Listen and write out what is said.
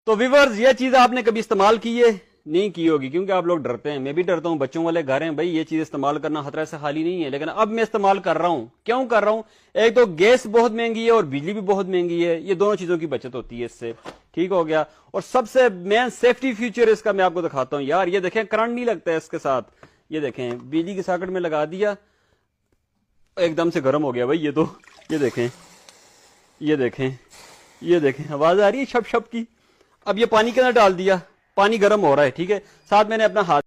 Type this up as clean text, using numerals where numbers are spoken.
तो व्यूअर्स, ये चीज आपने कभी इस्तेमाल की है? नहीं की होगी, क्योंकि आप लोग डरते हैं, मैं भी डरता हूं, बच्चों वाले घर हैं भाई, ये चीज इस्तेमाल करना खतरा से खाली नहीं है। लेकिन अब मैं इस्तेमाल कर रहा हूं। क्यों कर रहा हूं? एक तो गैस बहुत महंगी है और बिजली भी बहुत महंगी है, ये दोनों चीजों की बचत होती है इससे। ठीक हो गया। और सबसे मेन सेफ्टी फीचर इसका मैं आपको दिखाता हूं यार। ये देखें, करंट नहीं लगता है इसके साथ। ये देखें, बिजली के सॉकेट में लगा दिया, एकदम से गर्म हो गया भाई ये तो। ये देखें, ये देखें, ये देखें, आवाज आ रही है शप शप की। अब ये पानी के अंदर डाल दिया, पानी गर्म हो रहा है। ठीक है, साथ मैंने अपना हाथ